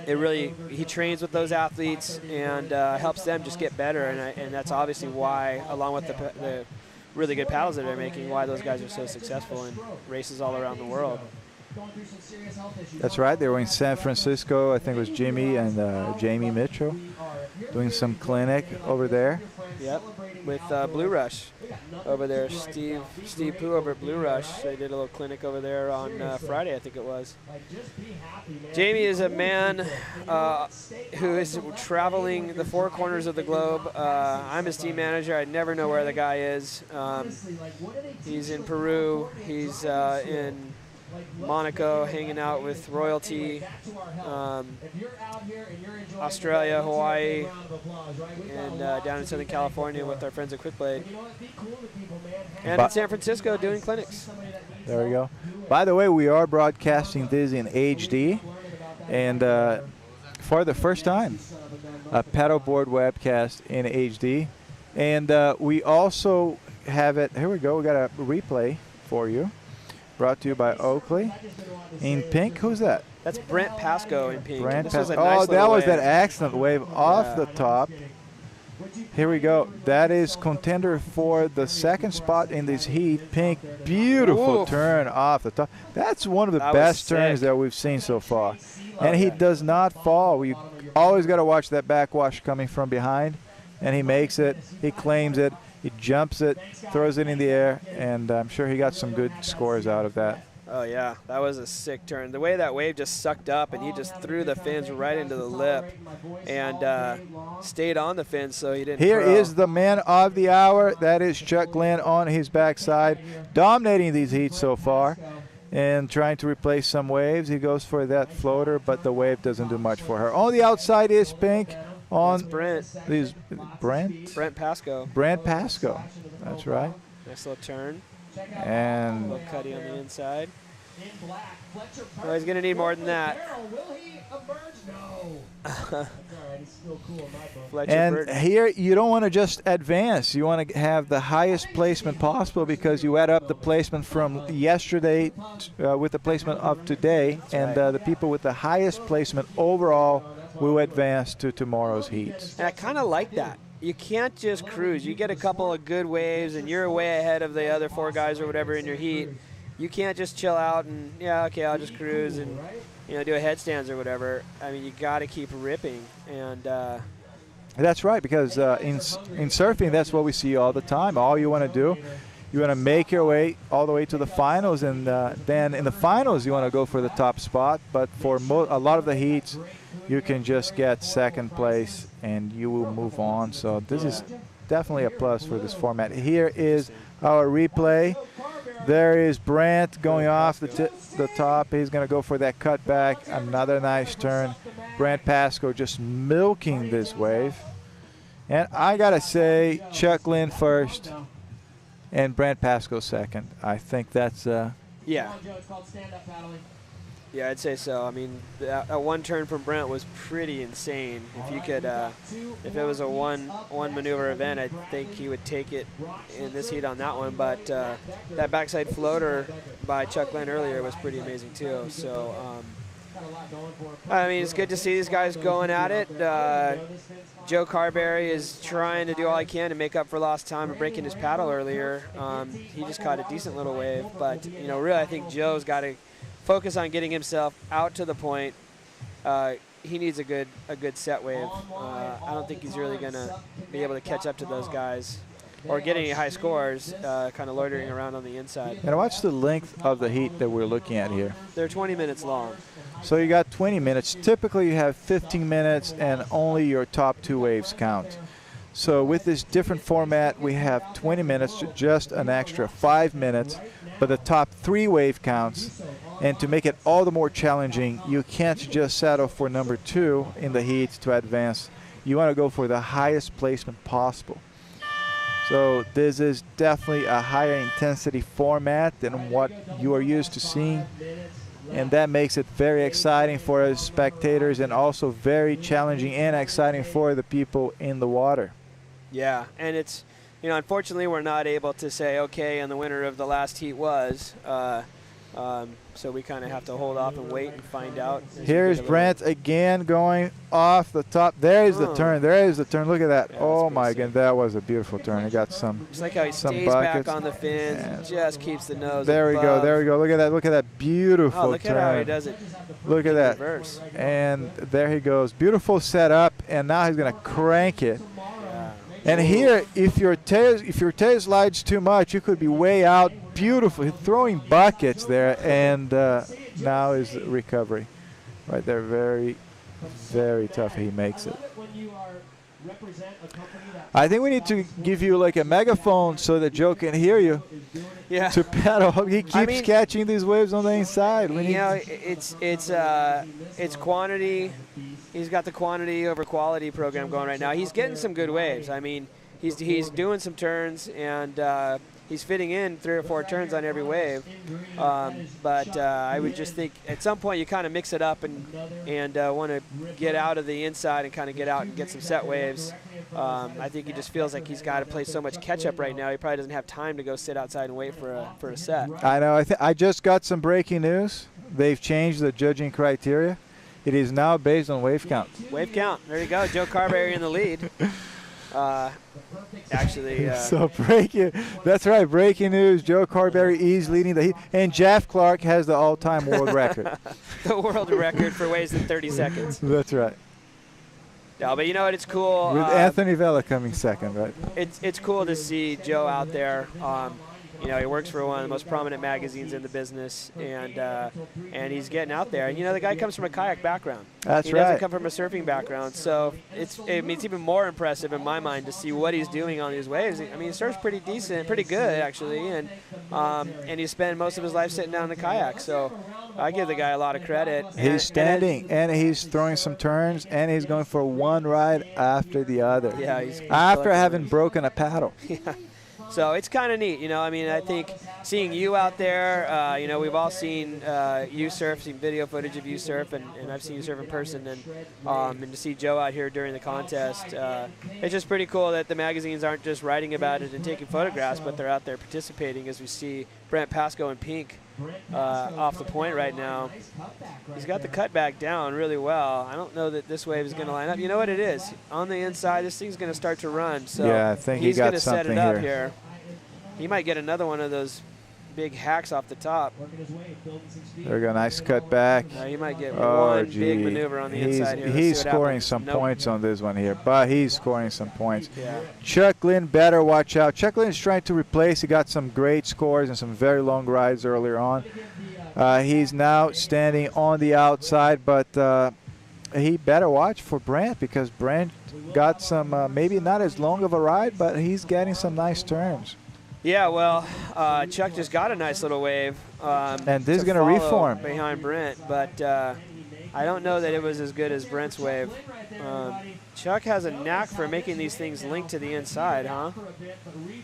It really, he trains with those athletes and helps them just get better, and that's obviously why, along with the really good paddles that they're making, why those guys are so successful in races all around the world. That's right. They were in San Francisco. I think it was Jimmy and Jamie Mitchell doing some clinic over there. Yep, with Blue Rush over there. Steve Pooh over at Blue Rush. They did a little clinic over there on Friday, I think it was. Jamie is a man who is traveling the four corners of the globe. I'm his team manager. I never know where the guy is. He's in Peru. He's in Monaco, hanging out with royalty, Australia, Hawaii, and down in Southern California with our friends at QuickBlade, and in San Francisco doing clinics. There we go. By the way, we are broadcasting this in HD, and for the first time, a paddleboard webcast in HD, and we also have it. Here we go. We got a replay for you. Brought to you by Oakley. In pink, who's that? That's Brent Pascoe in pink. Brent Pascoe. Oh, that was that accident wave off the top. Here we go. That is contender for the second spot in this heat. Pink, beautiful turn off the top. That's one of the best turns that we've seen so far. And he does not fall. We always got to watch that backwash coming from behind. And he makes it. He claims it. He jumps it, throws it in the air, and I'm sure he got some good scores out of that. Oh, yeah. That was a sick turn. The way that wave just sucked up, and he just threw the fins right into the lip and stayed on the fins so he didn't Here is the man of the hour. That is Chuck Glenn on his backside, dominating these heats so far and trying to replace some waves. He goes for that floater, but the wave doesn't do much for her. On the outside is Pink. On Brent. Brent Pascoe. Brent Pascoe. That's right. Nice little turn. And a little cutty on the inside. Oh, he's going to need more than that. And here you don't want to just advance. You want to have the highest placement possible because you add up the placement from yesterday with the placement of today, and the people with the highest placement overall will advance to tomorrow's heats. And I kind of like that. You can't just cruise. You get a couple of good waves, and you're way ahead of the other four guys or whatever in your heat. You can't just chill out and, yeah, okay, I'll just cruise and, you know, do a headstands or whatever. I mean, you got to keep ripping. And that's right, because in surfing, that's what we see all the time. All you want to do, you want to make your way all the way to the finals, and then in the finals, you want to go for the top spot. But for a lot of the heats, you can just get second place and you will move on. So this is definitely a plus for this format. Here is our replay. There is Brent going off the top. He's going to go for that cutback. Another nice turn. Brent Pascoe just milking this wave. And I got to say, Chuck Lynn first and Brent Pascoe second. I think that's yeah. Yeah, I'd say so. I mean, that one turn from Brent was pretty insane. If you could, if it was a one maneuver event, I think he would take it in this heat on that one. But that backside floater by Chuck Glenn earlier was pretty amazing too. So, I mean, it's good to see these guys going at it. Joe Carberry is trying to do all he can to make up for lost time and breaking his paddle earlier. He just caught a decent little wave, but you know, really, I think Joe's got to focus on getting himself out to the point. He needs a good set wave. I don't think he's really going to be able to catch up to those guys or get any high scores kind of loitering around on the inside. And what's the length of the heat that we're looking at here? They're 20 minutes long. So you got 20 minutes. Typically you have 15 minutes and only your top two waves count. So with this different format, we have 20 minutes, just an extra 5 minutes, but the top three wave counts. And to make it all the more challenging, you can't just settle for number 2 in the heat to advance. You want to go for the highest placement possible. So this is definitely a higher intensity format than what you are used to seeing. And that makes it very exciting for us spectators and also very challenging and exciting for the people in the water. Yeah, and it's, you know, unfortunately we're not able to say, okay, and the winner of the last heat was, So we kind of have to hold off and wait and find out. Here's Brent again going off the top. There is the turn. There is the turn. Look at that. Yeah, oh my God, that was a beautiful turn. He got some. It's like how he stays buckets. back on the fins and just keeps the nose. There we go. There we go. Look at that. Look at that beautiful turn. Look at how he does it. Look at that. Reverse. And there he goes. Beautiful setup. And now he's gonna crank it. And here, if your tail slides too much, you could be way out. Beautiful, throwing buckets there, and now is recovery, right there. Very, very tough. He makes it. I think we need to give you like a megaphone so that Joe can hear you. Yeah. To pedal, he keeps catching these waves on the inside. It's quantity. He's got the quantity over quality program going right now. He's getting some good waves. I mean, he's doing some turns, and he's fitting in 3 or 4 turns on every wave. But I would just think at some point you kind of mix it up and want to get out of the inside and kind of get out and get some set waves. I think he just feels like he's got to play so much catch-up right now. He probably doesn't have time to go sit outside and wait for a set. I know. I just got some breaking news. They've changed the judging criteria. It is now based on wave count. Wave count. There you go. Joe Carberry in the lead. Actually. So breaking. That's right. Breaking news. Joe Carberry is leading the heat. And Jeff Clark has the all-time world record. The world record for waves in 30 seconds. That's right. No, but you know what? It's cool. With Anthony Vella coming second, right? It's cool to see Joe out there. You know, he works for one of the most prominent magazines in the business, and he's getting out there. And, you know, the guy comes from a kayak background. That's right. He doesn't come from a surfing background. So it's even more impressive in my mind to see what he's doing on these waves. I mean, he surfs pretty decent, pretty good, actually, and he spent most of his life sitting down in a kayak. So I give the guy a lot of credit. He's standing, and he's throwing some turns, and he's going for one ride after the other. Yeah, he's after having broken a paddle. Yeah. So it's kind of neat, you know. I mean, I think seeing you out there, you know, we've all seen you surf, seen video footage of you surf, and I've seen you surf in person, and to see Joe out here during the contest, it's just pretty cool that the magazines aren't just writing about it and taking photographs, but they're out there participating, as we see Brent Pascoe in pink off the point right now. He's got the cutback down really well. I don't know that this wave is going to line up. You know what it is? On the inside, this thing's going to start to run. So yeah, I think he's going to set it up here. He might get another one of those big hacks off the top. There we go, nice cut back. He might get one big maneuver on the inside here. He's scoring some points on this one here, but he's scoring some points. Yeah. Chuck Lynn better watch out. Chuck Lynn is trying to replace. He got some great scores and some very long rides earlier on. He's now standing on the outside, but he better watch for Brent, because Brent got some maybe not as long of a ride, but he's getting some nice turns. Yeah, well, Chuck just got a nice little wave. And this is going to reform behind Brent, but I don't know that it was as good as Brent's wave. Chuck has a knack for making these things link to the inside, huh?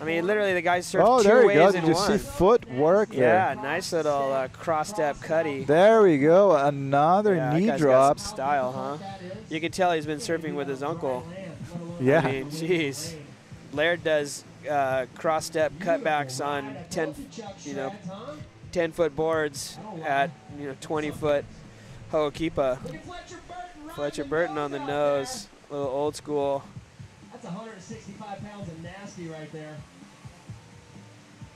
I mean, literally, the guy surfed two waves in one. Did you see footwork there? Yeah, nice little cross-step cutty. There we go, another knee drop. Got some style, huh? You can tell he's been surfing with his uncle. Yeah. I mean, jeez. Laird does cross-step cutbacks on 10-foot boards at 20-foot Ho'okipa. Fletcher Burton on the nose, a little old school. That's 165 pounds of nasty right there.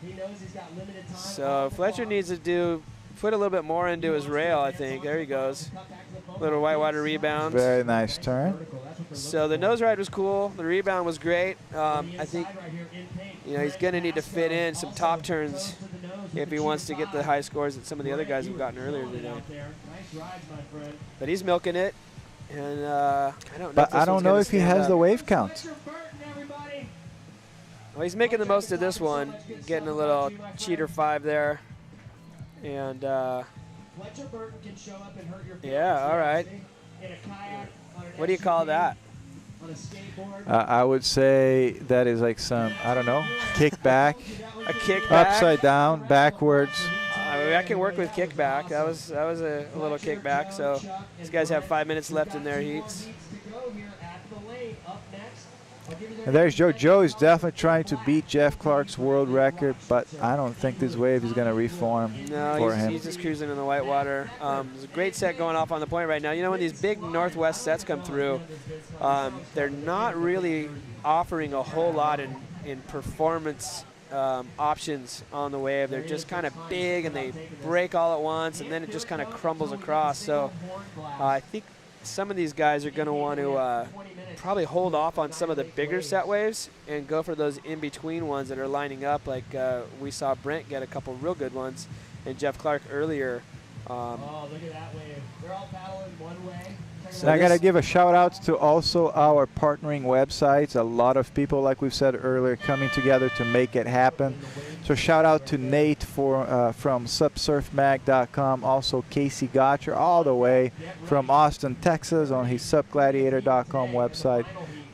He knows he's got limited time. So Fletcher needs to put a little bit more into his rail, I think. There he goes. Little whitewater rebound. Very nice turn. So the nose ride was cool. The rebound was great. I think he's going to need to fit in some top turns if he wants to get the high scores that some of the other guys have gotten earlier today. But he's milking it, and I don't know if he has the wave count. Well, he's making the most of this one, getting a little cheater 5 there, and yeah, all right. What do you call that? I would say that is like some, I don't know, kickback. A kickback? Upside down, backwards. I can work with kickback. That was a little kickback. So these guys have 5 minutes left in their heats. And there's Joe. Joe is definitely trying to beat Jeff Clark's world record, but I don't think this wave is going to reform for him. He's just cruising in the white water. There's a great set going off on the point right now. You know, when these big Northwest sets come through, they're not really offering a whole lot in performance options on the wave. They're just kind of big and they break all at once, and then it just kind of crumbles across. So I think some of these guys are going to want to probably hold off on some of the bigger set waves and go for those in-between ones that are lining up, like we saw Brent get a couple real good ones and Jeff Clark earlier. Oh, look at that wave. They're all paddling one way. So I got to give a shout out to also our partnering websites. A lot of people, like we've said earlier, coming together to make it happen. So shout out to Nate from SupSurfMag.com, also Casey Gotcher all the way from Austin, Texas on his SupGladiator.com website.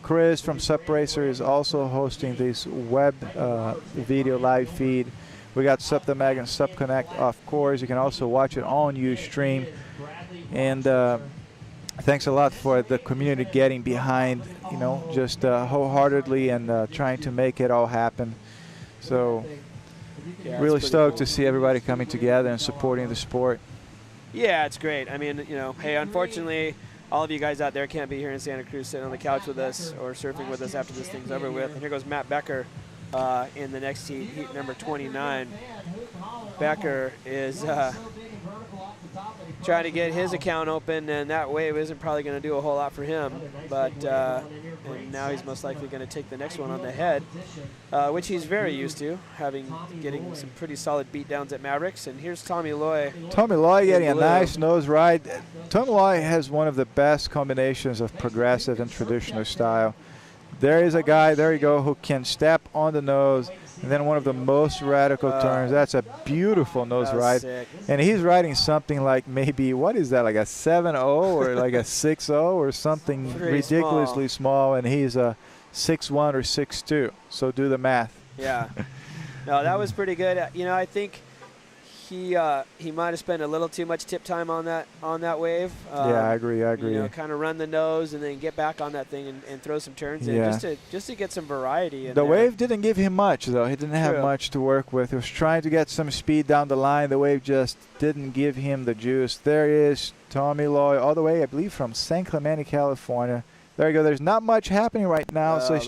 Chris from SupRacer is also hosting this web video live feed. We got Sup the Mag and Supconnect, of course. You can also watch it on Ustream. And thanks a lot for the community getting behind, you know, just wholeheartedly and trying to make it all happen. So really stoked to see everybody coming together and supporting the sport. Yeah, it's great. I mean, you know, hey, unfortunately, all of you guys out there can't be here in Santa Cruz sitting on the couch with us or surfing with us after this thing's over with. And here goes Matt Becker in the next heat, heat number 29. Becker is trying to get his account open, and that wave isn't probably going to do a whole lot for him. But and now he's most likely going to take the next one on the head, which he's very used to, getting some pretty solid beatdowns at Mavericks. And here's Tommy Loy. Tommy Loy getting a nice nose ride. Tommy Loy has one of the best combinations of progressive and traditional style. There is a guy, there you go, who can step on the nose and then one of the most radical turns. That's a beautiful nose ride. Sick. And he's riding something like maybe, what is that, like a 7.0 or like a 6.0 or something ridiculously small. And he's a 6'1 or 6'2. So do the math. Yeah. No, that was pretty good. You know, I think he might have spent a little too much tip time on that wave. Yeah, I agree. You know, kind of run the nose and then get back on that thing and throw some turns in just to get some variety in the there. wave didn't give him much, though. He didn't have much to work with. He was trying to get some speed down the line. The wave just didn't give him the juice. There is Tommy Loy all the way, I believe, from San Clemente, California. There you go. There's not much happening right now. So